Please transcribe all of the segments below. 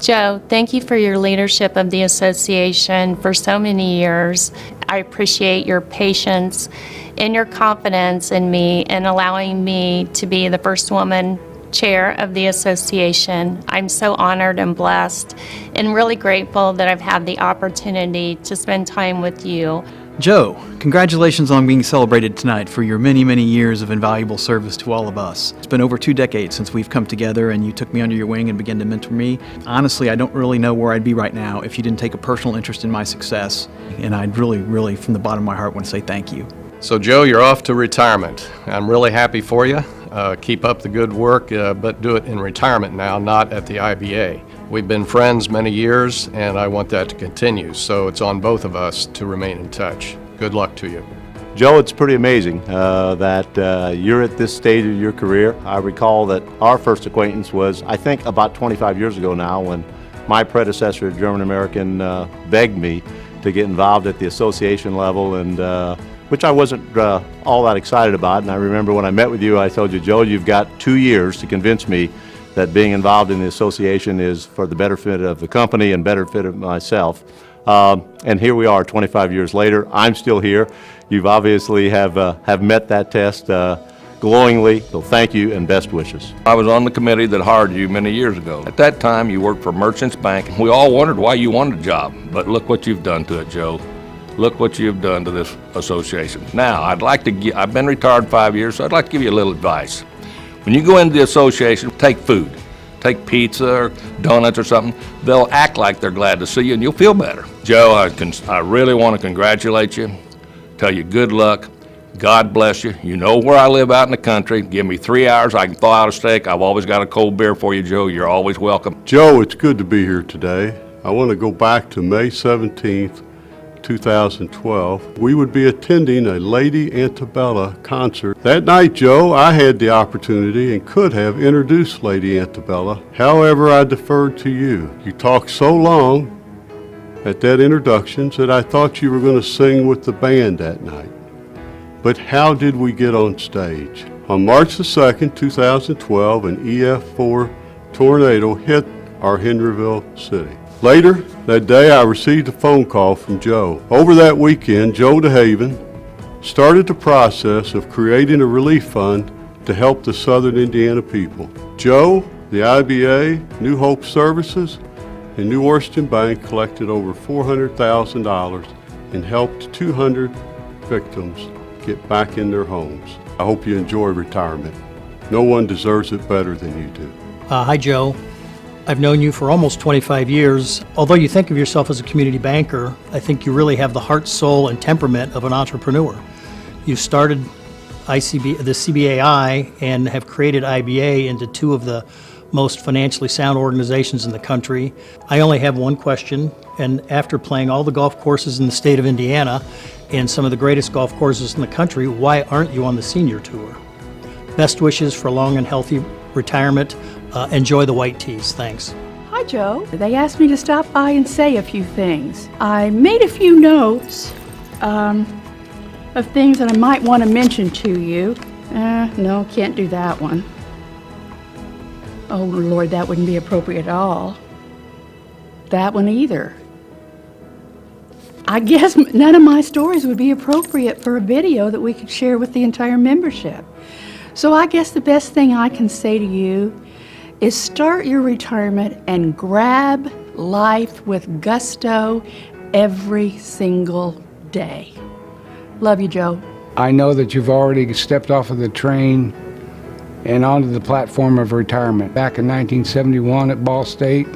Joe, thank you for your leadership of the association for so many years. I appreciate your patience and your confidence in me and allowing me to be the first woman chair of the association. I'm so honored and blessed and really grateful that I've had the opportunity to spend time with you. Joe, congratulations on being celebrated tonight for your many, many years of invaluable service to all of us. It's been over 2 decades since we've come together and you took me under your wing and began to mentor me. Honestly, I don't really know where I'd be right now if you didn't take a personal interest in my success, and I'd really, from the bottom of my heart, want to say thank you. So Joe, you're off to retirement. I'm really happy for you. Keep up the good work, but do it in retirement now, not at the IBA. We've been friends many years, and I want that to continue, so it's on both of us to remain in touch. Good luck to you. Joe, it's pretty amazing that you're at this stage of your career. I recall that our first acquaintance was, I think, about 25 years ago now, when my predecessor, German American, begged me to get involved at the association level, and which I wasn't all that excited about. And I remember when I met with you, I told you, Joe, you've got 2 years to convince me that being involved in the association is for the benefit of the company and better fit of myself. And here we are 25 years later. I'm still here. You've obviously have met that test glowingly, so thank you and best wishes. I was on the committee that hired you many years ago. At that time, you worked for Merchants Bank. We all wondered why you wanted a job, but look what you've done to it, Joe. Look what you've done to this association. Now, I've been retired 5 years, so I'd like to give you a little advice. When you go into the association, take food. Take pizza or donuts or something. They'll act like they're glad to see you and you'll feel better. Joe, I really want to congratulate you, tell you good luck. God bless you. You know where I live out in the country. Give me 3 hours, I can thaw out a steak. I've always got a cold beer for you, Joe. You're always welcome. Joe, it's good to be here today. I want to go back to May 17th, 2012, we would be attending a Lady Antebella concert. That night, Joe, I had the opportunity and could have introduced Lady Antebella. However, I deferred to you. You talked so long at that introduction that I thought you were going to sing with the band that night. But how did we get on stage? On March the 2nd, 2012, an EF4 tornado hit our Henryville city. Later that day, I received a phone call from Joe. Over that weekend, Joe DeHaven started the process of creating a relief fund to help the Southern Indiana people. Joe, the IBA, New Hope Services, and New Orleans Bank collected over $400,000 and helped 200 victims get back in their homes. I hope you enjoy retirement. No one deserves it better than you do. Hi, Joe. I've known you for almost 25 years. Although you think of yourself as a community banker, I think you really have the heart, soul, and temperament of an entrepreneur. You've started the CBAI and have created IBA into two of the most financially sound organizations in the country. I only have one question, and after playing all the golf courses in the state of Indiana and some of the greatest golf courses in the country, why aren't you on the senior tour? Best wishes for a long and healthy retirement. Enjoy the white teas. Thanks. Hi, Joe. They asked me to stop by and say a few things. I made a few notes of things that I might want to mention to you. No, can't do that one. Oh, Lord, that wouldn't be appropriate at all. That one either. I guess none of my stories would be appropriate for a video that we could share with the entire membership. So I guess the best thing I can say to you is start your retirement and grab life with gusto every single day. Love you, Joe. I know that you've already stepped off of the train and onto the platform of retirement. Back in 1971 at Ball State,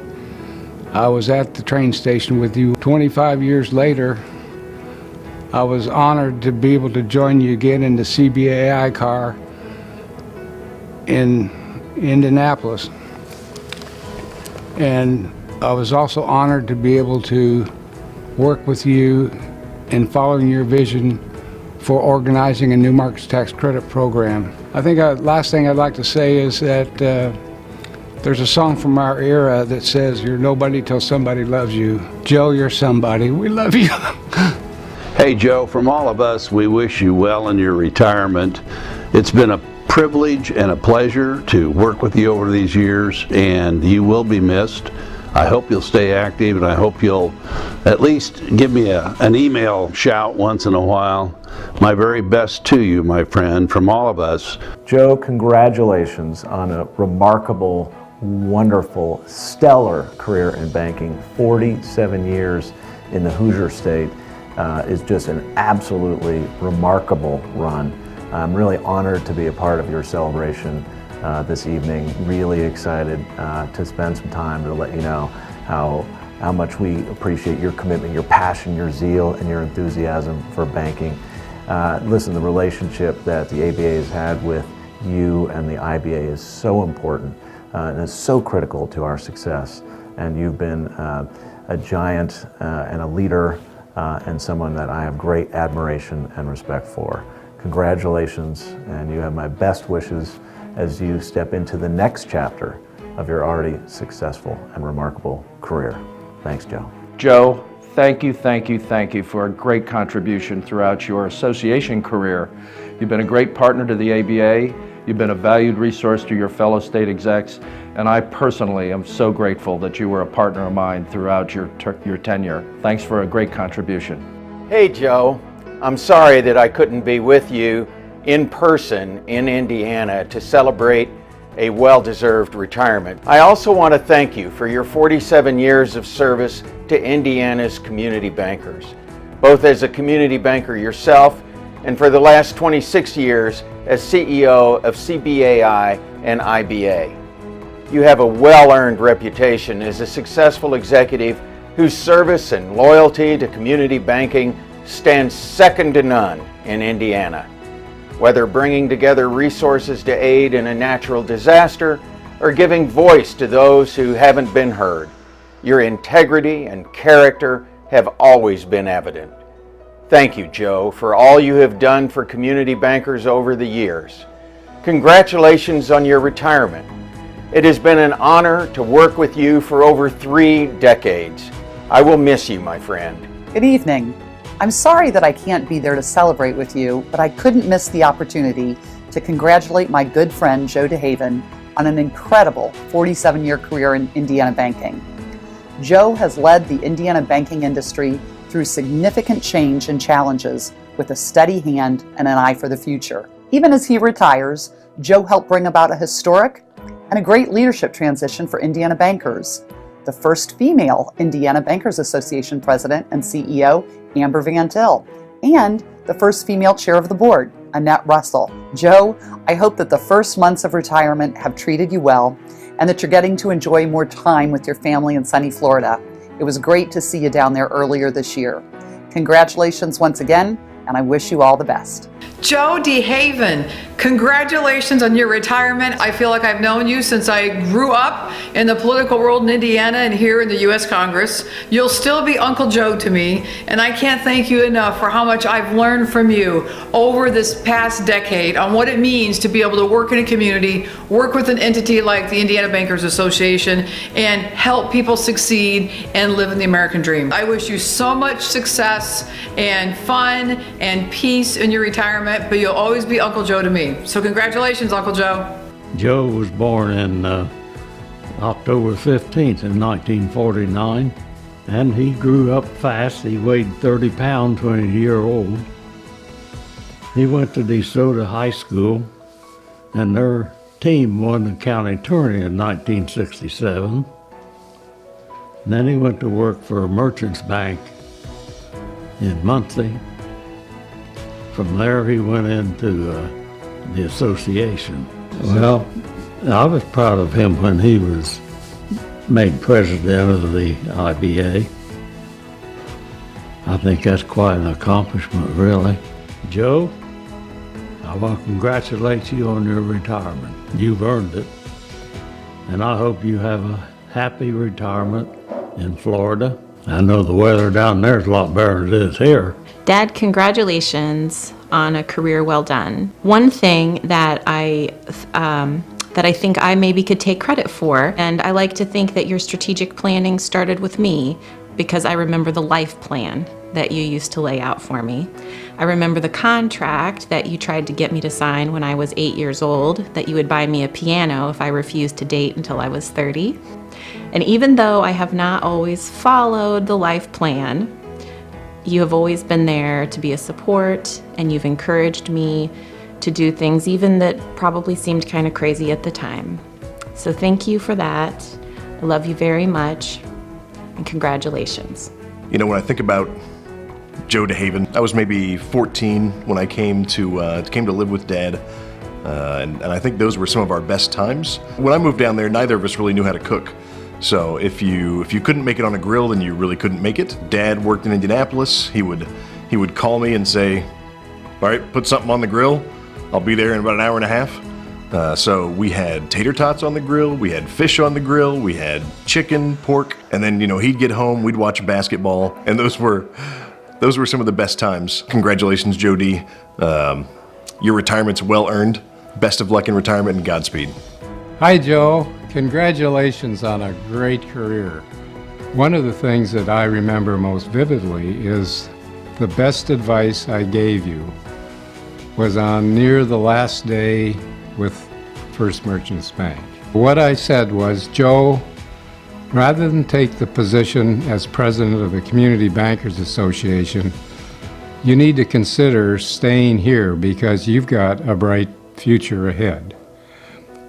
I was at the train station with you. 25 years later, I was honored to be able to join you again in the CBAI car in Indianapolis. And I was also honored to be able to work with you in following your vision for organizing a new markets tax credit program. I think last thing I'd like to say is that there's a song from our era that says, "You're nobody till somebody loves you." Joe, you're somebody. We love you. Hey, Joe, from all of us, we wish you well in your retirement. It's been a privilege and a pleasure to work with you over these years, and you will be missed. I hope you'll stay active, and I hope you'll at least give me an email shout once in a while. My very best to you, my friend, from all of us. Joe, congratulations on a remarkable, wonderful, stellar career in banking. 47 years in the Hoosier State is just an absolutely remarkable run. I'm really honored to be a part of your celebration this evening. Really excited to spend some time to let you know how much we appreciate your commitment, your passion, your zeal, and your enthusiasm for banking. Listen, the relationship that the ABA has had with you and the IBA is so important and is so critical to our success. And you've been a giant and a leader and someone that I have great admiration and respect for. Congratulations, and you have my best wishes as you step into the next chapter of your already successful and remarkable career. Thanks, Joe. Joe, thank you for a great contribution throughout your association career. You've been a great partner to the ABA, you've been a valued resource to your fellow state execs, and I personally am so grateful that you were a partner of mine throughout your tenure. Thanks for a great contribution. Hey Joe, I'm sorry that I couldn't be with you in person in Indiana to celebrate a well-deserved retirement. I also want to thank you for your 47 years of service to Indiana's community bankers, both as a community banker yourself and for the last 26 years as CEO of CBAI and IBA. You have a well-earned reputation as a successful executive whose service and loyalty to community banking stands second to none in Indiana. Whether bringing together resources to aid in a natural disaster or giving voice to those who haven't been heard, your integrity and character have always been evident. Thank you, Joe, for all you have done for community bankers over the years. Congratulations on your retirement. It has been an honor to work with you for over 3 decades. I will miss you, my friend. Good evening. I'm sorry that I can't be there to celebrate with you, but I couldn't miss the opportunity to congratulate my good friend Joe DeHaven on an incredible 47-year career in Indiana banking. Joe has led the Indiana banking industry through significant change and challenges with a steady hand and an eye for the future. Even as he retires, Joe helped bring about a historic and a great leadership transition for Indiana bankers. The first female Indiana Bankers Association president and CEO, Amber Van Til, and the first female chair of the board, Annette Russell. Joe, I hope that the first months of retirement have treated you well and that you're getting to enjoy more time with your family in sunny Florida. It was great to see you down there earlier this year. Congratulations once again, and I wish you all the best. Joe DeHaven, congratulations on your retirement. I feel like I've known you since I grew up in the political world in Indiana and here in the U.S. Congress. You'll still be Uncle Joe to me, and I can't thank you enough for how much I've learned from you over this past decade on what it means to be able to work in a community, work with an entity like the Indiana Bankers Association, and help people succeed and live in the American dream. I wish you so much success and fun and peace in your retirement, but you'll always be Uncle Joe to me. So congratulations, Uncle Joe. Joe was born in October 15th in 1949, and he grew up fast. He weighed 30 pounds when he was a year old. He went to DeSoto High School, and their team won the county tourney in 1967. And then he went to work for a merchant's bank in Muncie. From there, he went into the association. Well, I was proud of him when he was made president of the IBA. I think that's quite an accomplishment, really. Joe, I want to congratulate you on your retirement. You've earned it. And I hope you have a happy retirement in Florida. I know the weather down there is a lot better than it is here. Dad, congratulations on a career well done. One thing that I think I maybe could take credit for, and I like to think that your strategic planning started with me because I remember the life plan that you used to lay out for me. I remember the contract that you tried to get me to sign when I was 8 years old, that you would buy me a piano if I refused to date until I was 30. And even though I have not always followed the life plan, you have always been there to be a support, and you've encouraged me to do things even that probably seemed kind of crazy at the time. So thank you for that. I love you very much, and congratulations. You know, when I think about Joe DeHaven, I was maybe 14 when I came to live with Dad, and I think those were some of our best times. When I moved down there, neither of us really knew how to cook. So if you couldn't make it on a grill, then you really couldn't make it. Dad worked in Indianapolis. He would call me and say, "All right, put something on the grill. I'll be there in about an hour and a half." So we had tater tots on the grill, we had fish on the grill, we had chicken, pork, and then he'd get home, we'd watch basketball, and those were some of the best times. Congratulations, Joe D. Your retirement's well earned. Best of luck in retirement and Godspeed. Hi, Joe. Congratulations on a great career. One of the things that I remember most vividly is the best advice I gave you was on near the last day with First Merchants Bank. What I said was, Joe, rather than take the position as president of the Community Bankers Association, you need to consider staying here because you've got a bright future ahead.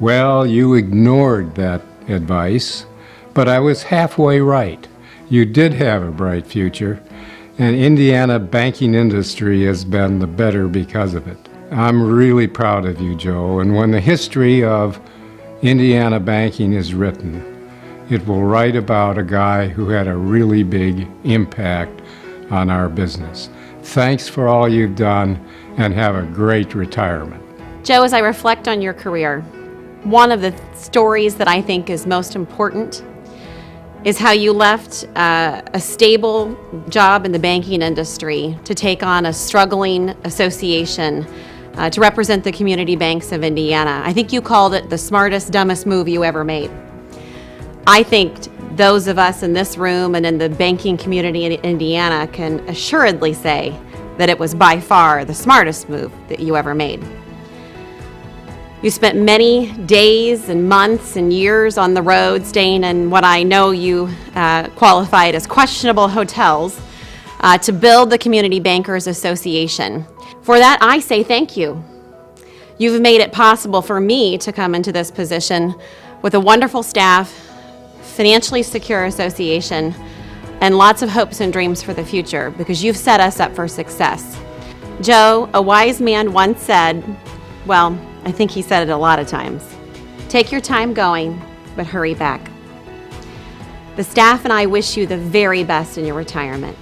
Well, you ignored that advice, but I was halfway right. You did have a bright future, and Indiana banking industry has been the better because of it. I'm really proud of you, Joe, and when the history of Indiana banking is written, it will write about a guy who had a really big impact on our business. Thanks for all you've done, and have a great retirement. Joe, as I reflect on your career, one of the stories that I think is most important is how you left a stable job in the banking industry to take on a struggling association to represent the community banks of Indiana. I think you called it the smartest, dumbest move you ever made. I think those of us in this room and in the banking community in Indiana can assuredly say that it was by far the smartest move that you ever made. You spent many days and months and years on the road staying in what I know you qualified as questionable hotels to build the Community Bankers Association. For that, I say thank you. You've made it possible for me to come into this position with a wonderful staff, financially secure association, and lots of hopes and dreams for the future because you've set us up for success. Joe, a wise man once said, well, I think he said it a lot of times, take your time going, but hurry back. The staff and I wish you the very best in your retirement.